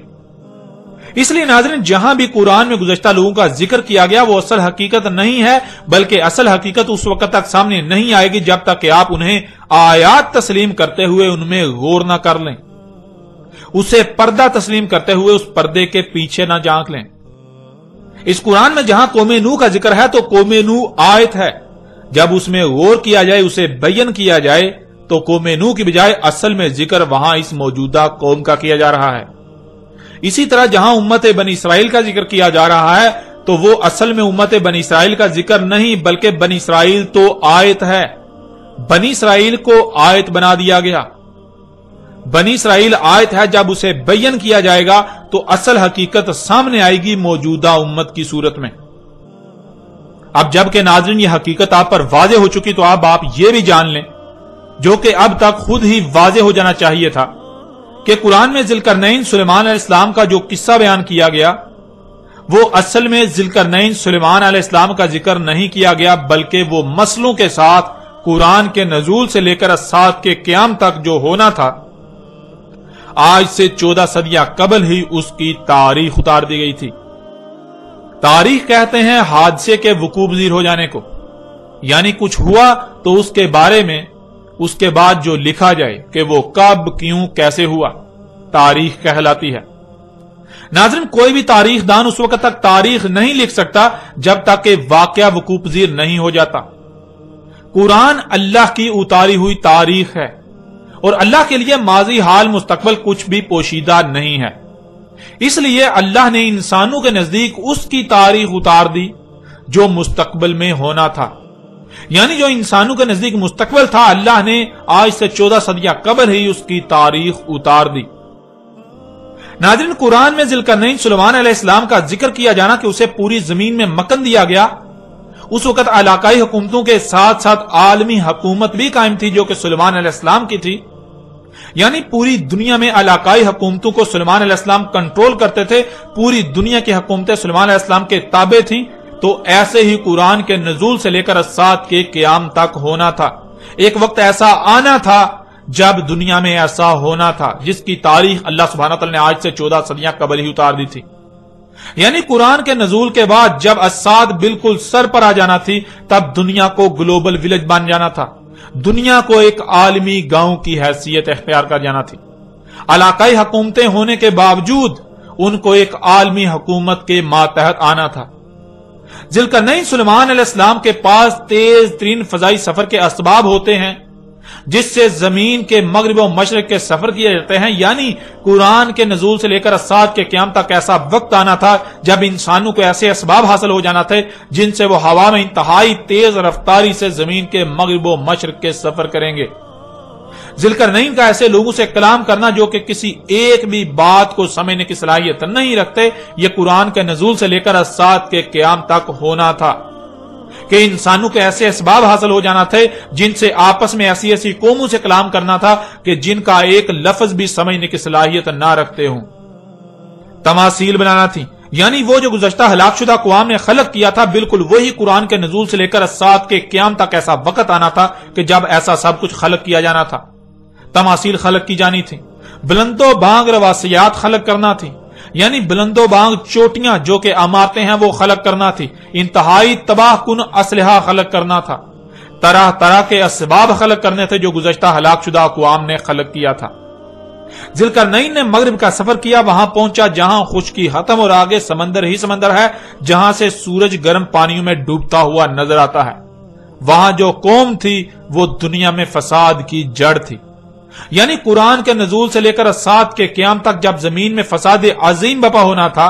اس لیے ناظرین، جہاں بھی قرآن میں گزشتہ لوگوں کا ذکر کیا گیا وہ اصل حقیقت نہیں ہے، بلکہ اصل حقیقت اس وقت تک سامنے نہیں آئے گی جب تک کہ آپ انہیں آیات تسلیم کرتے ہوئے ان میں غور نہ کر لیں، اسے پردہ تسلیم کرتے ہوئے اس پردے کے پیچھے نہ جھانک لیں۔ اس قرآن میں جہاں قوم نوح کا ذکر ہے تو قوم نوح آیت ہے، جب اس میں غور کیا جائے، اسے بیان کیا جائے تو قوم نوح کی بجائے اصل میں ذکر وہاں اس موجودہ قوم کا کیا جا رہا ہے۔ اسی طرح جہاں امت بنی اسرائیل کا ذکر کیا جا رہا ہے تو وہ اصل میں امت بنی اسرائیل کا ذکر نہیں، بلکہ بنی اسرائیل تو آیت ہے، بنی اسرائیل کو آیت بنا دیا گیا۔ بنی اسرائیل آیت ہے، جب اسے بیان کیا جائے گا تو اصل حقیقت سامنے آئے گی موجودہ امت کی صورت میں۔ اب جب کہ ناظرین یہ حقیقت آپ پر واضح ہو چکی تو اب آپ یہ بھی جان لیں، جو کہ اب تک خود ہی واضح ہو جانا چاہیے تھا، کہ قرآن میں ذوالقرنین سلیمان علیہ السلام کا جو قصہ بیان کیا گیا وہ اصل میں ذوالقرنین سلیمان علیہ السلام کا ذکر نہیں کیا گیا، بلکہ وہ مسئلوں کے ساتھ قرآن کے نزول سے لے کر سات کے قیام تک جو ہونا تھا، آج سے 14 صدیاں قبل ہی اس کی تاریخ اتار دی گئی تھی۔ تاریخ کہتے ہیں حادثے کے وقوع پذیر ہو جانے کو، یعنی کچھ ہوا تو اس کے بارے میں اس کے بعد جو لکھا جائے کہ وہ کب، کیوں، کیسے ہوا، تاریخ کہلاتی ہے۔ ناظرین، کوئی بھی تاریخ دان اس وقت تک تاریخ نہیں لکھ سکتا جب تک کہ واقعہ وقوع پذیر نہیں ہو جاتا۔ قرآن اللہ کی اتاری ہوئی تاریخ ہے، اور اللہ کے لیے ماضی، حال، مستقبل کچھ بھی پوشیدہ نہیں ہے۔ اس لیے اللہ نے انسانوں کے نزدیک اس کی تاریخ اتار دی جو مستقبل میں ہونا تھا، یعنی جو انسانوں کے نزدیک مستقبل تھا، اللہ نے آج سے 14 صدیاں قبل ہی اس کی تاریخ اتار دی۔ ناظرین، قرآن میں ذوالقرنین سلیمان علیہ السلام کا ذکر کیا جانا کہ اسے پوری زمین میں مکن دیا گیا، اس وقت علاقائی حکومتوں کے ساتھ ساتھ عالمی حکومت بھی قائم تھی جو کہ سلیمان علیہ السلام کی تھی، یعنی پوری دنیا میں علاقائی حکومتوں کو سلیمان علیہ السلام کنٹرول کرتے تھے، پوری دنیا کی حکومتیں سلیمان علیہ السلام کے تابع تھیں۔ تو ایسے ہی قرآن کے نزول سے لے کر سات کے قیام تک ہونا تھا۔ ایک وقت ایسا آنا تھا جب دنیا میں ایسا ہونا تھا، جس کی تاریخ اللہ سبحانہ تعالی نے آج سے 14 صدیاں قبل ہی اتار دی تھی۔ یعنی قرآن کے نزول کے بعد جب اسات بالکل سر پر آ جانا تھی، تب دنیا کو گلوبل ولیج بن جانا تھا، دنیا کو ایک عالمی گاؤں کی حیثیت اختیار کر جانا تھی۔ علاقائی حکومتیں ہونے کے باوجود ان کو ایک عالمی حکومت کے ماتحت آنا تھا۔ ذوالقرنین سلیمان علیہ السلام کے پاس تیز ترین فضائی سفر کے اسباب ہوتے ہیں، جس سے زمین کے مغرب و مشرق کے سفر کیے جاتے ہیں، یعنی قرآن کے نزول سے لے کر سات کے قیام تک ایسا وقت آنا تھا جب انسانوں کو ایسے اسباب حاصل ہو جانا تھے جن سے وہ ہوا میں انتہائی تیز رفتاری سے زمین کے مغرب و مشرق کے سفر کریں گے۔ ذوالقرنین کا ایسے لوگوں سے کلام کرنا جو کہ کسی ایک بھی بات کو سمجھنے کی صلاحیت نہیں رکھتے، یہ قرآن کے نزول سے لے کر سات کے قیام تک ہونا تھا کہ انسانوں کے ایسے اسباب حاصل ہو جانا تھے جن سے آپس میں ایسی ایسی قوموں سے کلام کرنا تھا کہ جن کا ایک لفظ بھی سمجھنے کی صلاحیت نہ رکھتے ہوں۔ تماثیل بنانا تھی، یعنی وہ جو گزشتہ ہلاک شدہ اقوام نے خلق کیا تھا، بالکل وہی قرآن کے نزول سے لے کر سات کے قیام تک ایسا وقت آنا تھا کہ جب ایسا سب کچھ خلق کیا جانا تھا۔ تماثیل خلق کی جانی تھی، بلند و بانگ رواسیات خلق کرنا تھی، یعنی بلند و بانگ چوٹیاں جو کہ عمارتیں ہیں وہ خلق کرنا تھی، انتہائی تباہ کن اسلحہ خلق کرنا تھا، طرح طرح کے اسباب خلق کرنے تھے جو گزشتہ ہلاک شدہ اقوام نے خلق کیا تھا۔ ذوالقرنین نے مغرب کا سفر کیا، وہاں پہنچا جہاں خشکی ختم اور آگے سمندر ہی سمندر ہے، جہاں سے سورج گرم پانیوں میں ڈوبتا ہوا نظر آتا ہے۔ وہاں جو قوم تھی وہ دنیا میں فساد کی جڑ تھی، یعنی قرآن کے نزول سے لے کر الساعۃ کے قیام تک جب زمین میں فساد عظیم بپا ہونا تھا،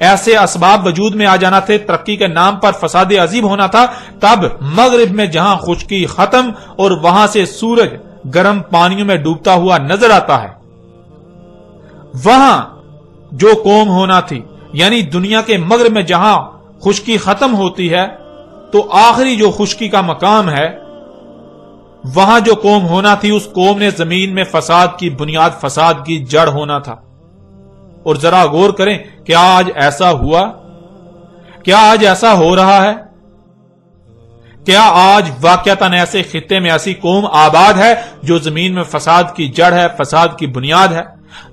ایسے اسباب وجود میں آ جانا تھے، ترقی کے نام پر فساد عظیم ہونا تھا، تب مغرب میں جہاں خشکی ختم اور وہاں سے سورج گرم پانیوں میں ڈوبتا ہوا نظر آتا ہے، وہاں جو قوم ہونا تھی، یعنی دنیا کے مغرب میں جہاں خشکی ختم ہوتی ہے تو آخری جو خشکی کا مقام ہے، وہاں جو قوم ہونا تھی، اس قوم نے زمین میں فساد کی بنیاد، فساد کی جڑ ہونا تھا۔ اور ذرا غور کریں، کیا آج ایسا ہوا؟ کیا آج ایسا ہو رہا ہے؟ کیا آج واقعتاً ایسے خطے میں ایسی قوم آباد ہے جو زمین میں فساد کی جڑ ہے، فساد کی بنیاد ہے،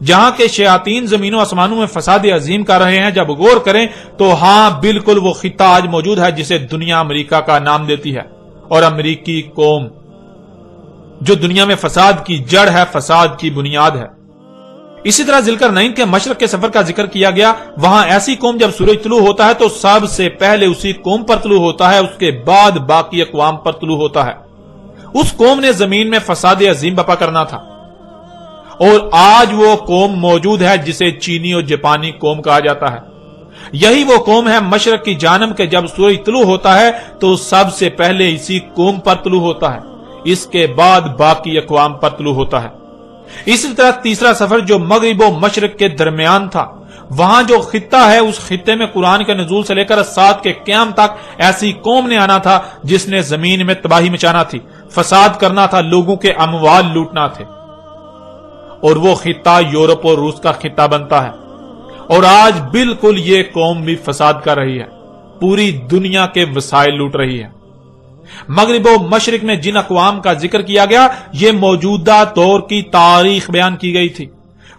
جہاں کے شیاطین زمین و آسمانوں میں فساد عظیم کر رہے ہیں؟ جب غور کریں تو ہاں، بالکل وہ خطہ آج موجود ہے جسے دنیا امریکہ کا نام دیتی ہے، اور امریکی قوم جو دنیا میں فساد کی جڑ ہے، فساد کی بنیاد ہے۔ اسی طرح ذوالقرنین کے مشرق کے سفر کا ذکر کیا گیا، وہاں ایسی قوم جب سورج طلوع ہوتا ہے تو سب سے پہلے اسی قوم پر طلوع ہوتا ہے، اس کے بعد باقی اقوام پر طلوع ہوتا ہے۔ اس قوم نے زمین میں فساد عظیم بپا کرنا تھا، اور آج وہ قوم موجود ہے جسے چینی اور جاپانی قوم کہا جاتا ہے۔ یہی وہ قوم ہے مشرق کی جانب کے جب سورج طلوع ہوتا ہے تو سب سے پہلے اسی قوم پر طلوع ہوتا ہے، اس کے بعد باقی اقوام پر طلوع ہوتا ہے۔ اسی طرح تیسرا سفر جو مغرب و مشرق کے درمیان تھا، وہاں جو خطہ ہے، اس خطے میں قرآن کے نزول سے لے کر الساعۃ کے قیام تک ایسی قوم نے آنا تھا جس نے زمین میں تباہی مچانا تھی، فساد کرنا تھا، لوگوں کے اموال لوٹنا تھے، اور وہ خطہ یورپ اور روس کا خطہ بنتا ہے۔ اور آج بالکل یہ قوم بھی فساد کر رہی ہے، پوری دنیا کے وسائل لوٹ رہی ہے۔ مغرب و مشرق میں جن اقوام کا ذکر کیا گیا، یہ موجودہ دور کی تاریخ بیان کی گئی تھی۔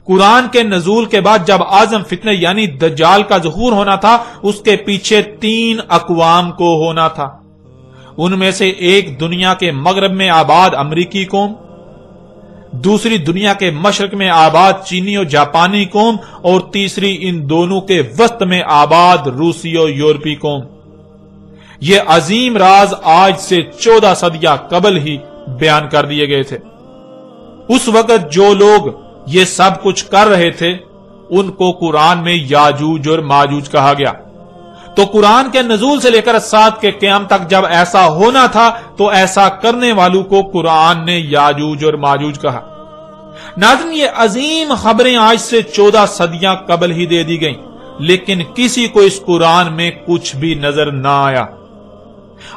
قرآن کے نزول کے بعد جب اعظم فتنے یعنی دجال کا ظہور ہونا تھا، اس کے پیچھے 3 اقوام کو ہونا تھا۔ ان میں سے ایک دنیا کے مغرب میں آباد امریکی قوم، دوسری دنیا کے مشرق میں آباد چینی اور جاپانی قوم، اور تیسری ان دونوں کے وسط میں آباد روسی اور یورپی قوم۔ یہ عظیم راز آج سے 14 صدیاں قبل ہی بیان کر دیے گئے تھے۔ اس وقت جو لوگ یہ سب کچھ کر رہے تھے ان کو قرآن میں یاجوج اور ماجوج کہا گیا۔ تو قرآن کے نزول سے لے کر الساعۃ کے قیام تک جب ایسا ہونا تھا تو ایسا کرنے والوں کو قرآن نے یاجوج اور ماجوج کہا۔ ناظرین، یہ عظیم خبریں آج سے 14 صدیاں قبل ہی دے دی گئیں، لیکن کسی کو اس قرآن میں کچھ بھی نظر نہ آیا۔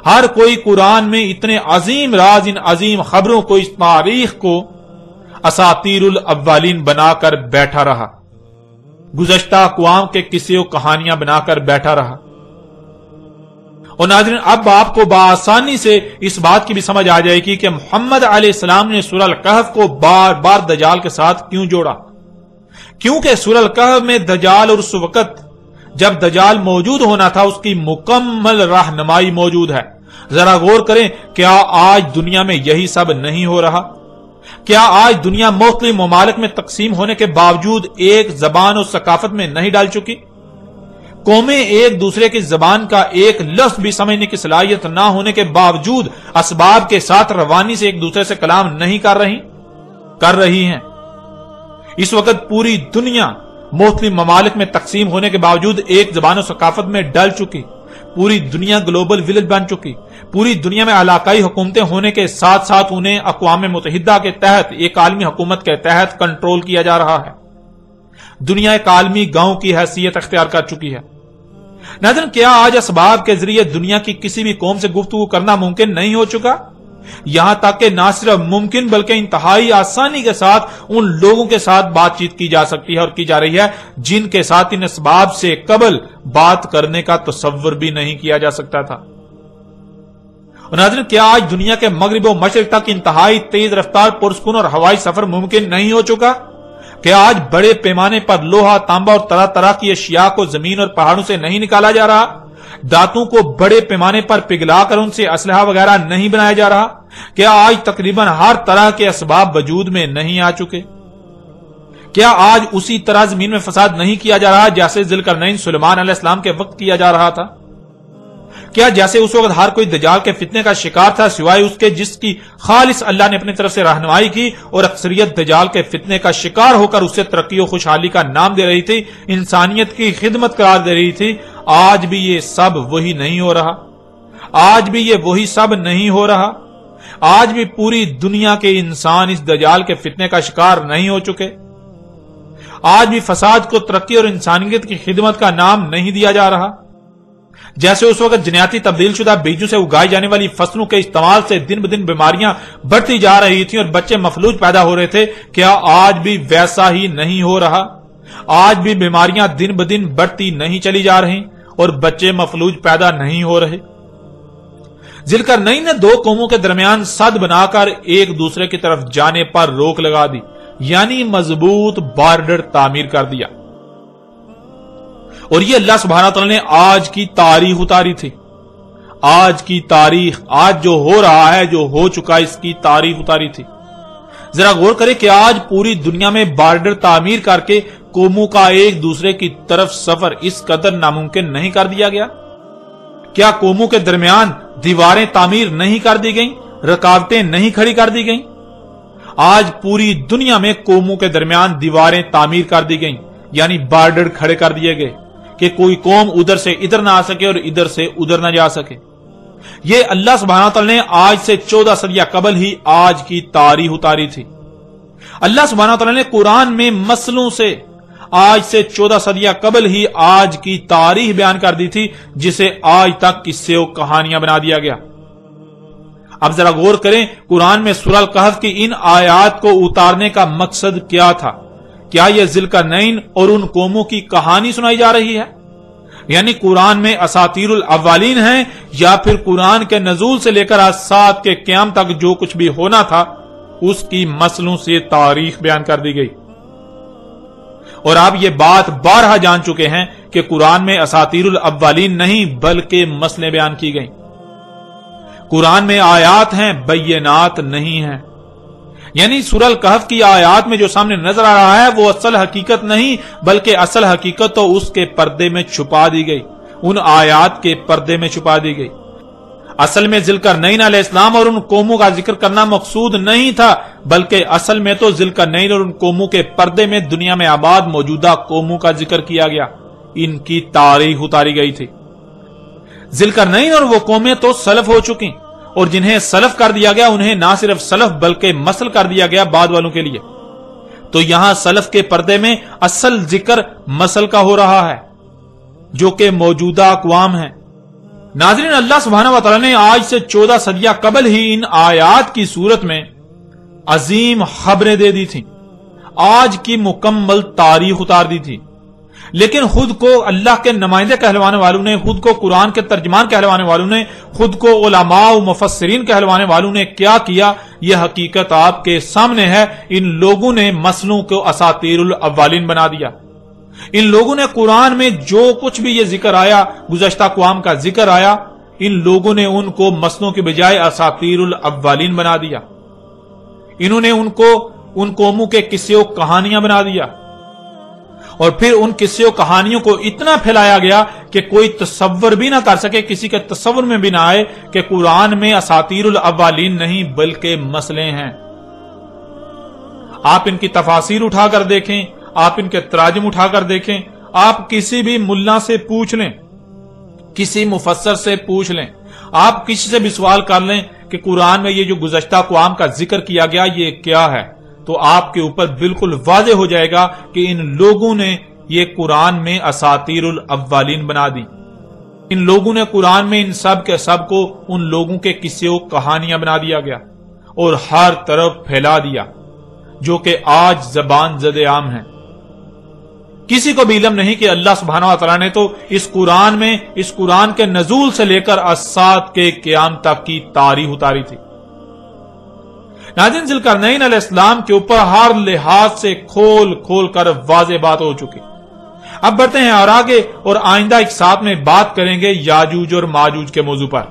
ہر کوئی قرآن میں اتنے عظیم راز، ان عظیم خبروں کو، اس تاریخ کو اساطیر الاولین بنا کر بیٹھا رہا، گزشتہ اقوام کے قصے و کہانیاں بنا کر بیٹھا رہا۔ اور ناظرین، اب آپ کو بآسانی سے اس بات کی بھی سمجھ آ جائے گی کہ محمد علیہ السلام نے سورہ الکہف کو بار بار دجال کے ساتھ کیوں جوڑا۔ کیونکہ سورہ الکہف میں دجال اور اس وقت جب دجال موجود ہونا تھا اس کی مکمل رہنمائی موجود ہے۔ ذرا غور کریں، کیا آج دنیا میں یہی سب نہیں ہو رہا؟ کیا آج دنیا مختلف ممالک میں تقسیم ہونے کے باوجود ایک زبان اور ثقافت میں نہیں ڈال چکی؟ قومیں ایک دوسرے کی زبان کا ایک لفظ بھی سمجھنے کی صلاحیت نہ ہونے کے باوجود اسباب کے ساتھ روانی سے ایک دوسرے سے کلام نہیں کر رہی ہیں۔ اس وقت پوری دنیا مختلف ممالک میں تقسیم ہونے کے باوجود ایک زبان و ثقافت میں ڈل چکی، پوری دنیا گلوبل ولیج بن چکی، پوری دنیا میں علاقائی حکومتیں ہونے کے ساتھ ساتھ انہیں اقوام متحدہ کے تحت، ایک عالمی حکومت کے تحت کنٹرول کیا جا رہا ہے۔ دنیا ایک عالمی گاؤں کی حیثیت اختیار کر چکی ہے۔ ناظرین، کیا آج اسباب کے ذریعے دنیا کی کسی بھی قوم سے گفتگو کرنا ممکن نہیں ہو چکا؟ یہاں تک کہ نہ صرف ممکن بلکہ انتہائی آسانی کے ساتھ ان لوگوں کے ساتھ بات چیت کی جا سکتی ہے اور کی جا رہی ہے جن کے ساتھ ان اسباب سے قبل بات کرنے کا تصور بھی نہیں کیا جا سکتا تھا۔ اور ناظرین، کیا آج دنیا کے مغرب و مشرق تک انتہائی تیز رفتار پرسکون اور ہوائی سفر ممکن نہیں ہو چکا؟ کہ آج بڑے پیمانے پر لوہا، تانبا اور طرح طرح کی اشیاء کو زمین اور پہاڑوں سے نہیں نکالا جا رہا؟ دانتوں کو بڑے پیمانے پر پگھلا کر ان سے اسلحہ وغیرہ نہیں بنایا جا رہا؟ کیا آج تقریباً ہر طرح کے اسباب وجود میں نہیں آ چکے؟ کیا آج اسی طرح زمین میں فساد نہیں کیا جا رہا جیسے ذوالقرنین سلیمان علیہ السلام کے وقت کیا جا رہا تھا؟ کیا جیسے اس وقت ہر کوئی دجال کے فتنے کا شکار تھا سوائے اس کے جس کی خالص اللہ نے اپنی طرف سے رہنمائی کی، اور اکثریت دجال کے فتنے کا شکار ہو کر اسے ترقی و خوشحالی کا نام دے رہی تھی، انسانیت کی خدمت قرار دے رہی تھی؟ آج بھی یہ سب وہی نہیں ہو رہا؟ آج بھی یہ وہی سب نہیں ہو رہا؟ آج بھی پوری دنیا کے انسان اس دجال کے فتنے کا شکار نہیں ہو چکے؟ آج بھی فساد کو ترقی اور انسانیت کی خدمت کا نام نہیں دیا جا رہا؟ جیسے اس وقت جنیاتی تبدیل شدہ بیجوں سے اگائی جانے والی فصلوں کے استعمال سے دن بدن بیماریاں بڑھتی جا رہی تھیں اور بچے مفلوج پیدا ہو رہے تھے، کیا آج بھی ویسا ہی نہیں ہو رہا؟ آج بھی بیماریاں دن بدن بڑھتی نہیں چلی جا رہی اور بچے مفلوج پیدا نہیں ہو رہے؟ ذوالقرنین نے دو قوموں کے درمیان سد بنا کر ایک دوسرے کی طرف جانے پر روک لگا دی، یعنی مضبوط بارڈر تعمیر کر دیا، اور یہ اللہ سبحانہ تعالیٰ نے آج کی تاریخ اتاری تھی۔ آج کی تاریخ، آج جو ہو رہا ہے، جو ہو چکا، اس کی تاریخ اتاری تھی۔ ذرا غور کریں کہ آج پوری دنیا میں بارڈر تعمیر کر کے قوموں کا ایک دوسرے کی طرف سفر اس قدر ناممکن نہیں کر دیا گیا؟ کیا قوموں کے درمیان دیواریں تعمیر نہیں کر دی گئیں، رکاوٹیں نہیں کھڑی کر دی گئیں؟ آج پوری دنیا میں قوموں کے درمیان دیواریں تعمیر کر دی گئیں، یعنی بارڈر کھڑے کر دیے گئے کہ کوئی قوم ادھر سے ادھر نہ آ سکے اور ادھر سے ادھر نہ جا سکے۔ یہ اللہ سبحانہ تعالیٰ نے آج سے 14 صدیاں قبل ہی آج کی تاریخ اتاری تھی۔ اللہ سبحانہ تعالیٰ نے قرآن میں مسئلوں سے آج سے 14 صدیاں قبل ہی آج کی تاریخ بیان کر دی تھی، جسے آج تک قصے و کہانیاں بنا دیا گیا۔ اب ذرا غور کریں، قرآن میں سورہ الکہف کی ان آیات کو اتارنے کا مقصد کیا تھا؟ کیا یہ ذوالقرنین اور ان قوموں کی کہانی سنائی جا رہی ہے؟ یعنی قرآن میں اساطیر الاولین ہیں، یا پھر قرآن کے نزول سے لے کر آج سات کے قیام تک جو کچھ بھی ہونا تھا اس کی مسئلوں سے تاریخ بیان کر دی گئی؟ اور آپ یہ بات بارہا جان چکے ہیں کہ قرآن میں اساطیر الاولین نہیں بلکہ مسئلے بیان کی گئیں۔ قرآن میں آیات ہیں، بینات نہیں ہیں۔ یعنی سورہ الکہف کی آیات میں جو سامنے نظر آ رہا ہے وہ اصل حقیقت نہیں، بلکہ اصل حقیقت تو اس کے پردے میں چھپا دی گئی، ان آیات کے پردے میں چھپا دی گئی۔ اصل میں ذوالقرنین علیہ السلام اور ان قوموں کا ذکر کرنا مقصود نہیں تھا، بلکہ اصل میں تو ذوالقرنین اور ان قوموں کے پردے میں دنیا میں آباد موجودہ قوموں کا ذکر کیا گیا، ان کی تاریخ اتاری گئی تھی۔ ذوالقرنین اور وہ قومیں تو سلف ہو چکی، اور جنہیں سلف کر دیا گیا انہیں نہ صرف سلف بلکہ مسل کر دیا گیا بعد والوں کے لیے۔ تو یہاں سلف کے پردے میں اصل ذکر مسل کا ہو رہا ہے، جو کہ موجودہ اقوام ہیں۔ ناظرین، اللہ سبحانہ و تعالی نے آج سے 14 صدیاں قبل ہی ان آیات کی صورت میں عظیم خبریں دے دی تھیں، آج کی مکمل تاریخ اتار دی تھی، لیکن خود کو اللہ کے نمائندے کہلوانے والوں نے، خود کو قرآن کے ترجمان کہلوانے والوں نے، خود کو علماء و مفسرین کہلوانے والوں نے کیا کیا، یہ حقیقت آپ کے سامنے ہے۔ ان لوگوں نے مسلوں کو اساطیر الاولین بنا دیا۔ ان لوگوں نے قرآن میں جو کچھ بھی یہ ذکر آیا، گزشتہ اقوام کا ذکر آیا، ان لوگوں نے ان کو مسلوں کے بجائے اساطیر الاولین بنا دیا۔ انہوں نے ان کو ان قوموں کے قصے و کہانیاں بنا دیا، اور پھر ان قصے و کہانیوں کو اتنا پھیلایا گیا کہ کوئی تصور بھی نہ کر سکے، کسی کے تصور میں بھی نہ آئے کہ قرآن میں اساطیر الاولین نہیں بلکہ مسئلے ہیں۔ آپ ان کی تفاسیر اٹھا کر دیکھیں، آپ ان کے تراجم اٹھا کر دیکھیں، آپ کسی بھی ملا سے پوچھ لیں، کسی مفسر سے پوچھ لیں، آپ کسی سے بھی سوال کر لیں کہ قرآن میں یہ جو گزشتہ اقوام کا ذکر کیا گیا یہ کیا ہے، تو آپ کے اوپر بالکل واضح ہو جائے گا کہ ان لوگوں نے یہ قرآن میں اساطیر الاولین بنا دی۔ ان لوگوں نے قرآن میں ان سب کے سب کو ان لوگوں کے قصے و کہانیاں بنا دیا گیا اور ہر طرف پھیلا دیا، جو کہ آج زبان زد عام ہے۔ کسی کو بھی علم نہیں کہ اللہ سبحانہ و تعالیٰ نے تو اس قرآن میں، اس قرآن کے نزول سے لے کر الساعۃ کے قیام تک کی تاریخ اتاری تھی۔ ناظرین، ذوالقرنین علیہ السلام کے اوپر ہر لحاظ سے کھول کھول کر واضح بات ہو چکی۔ اب بڑھتے ہیں اور آگے، اور آئندہ ایک ساتھ میں بات کریں گے یاجوج اور ماجوج کے موضوع پر۔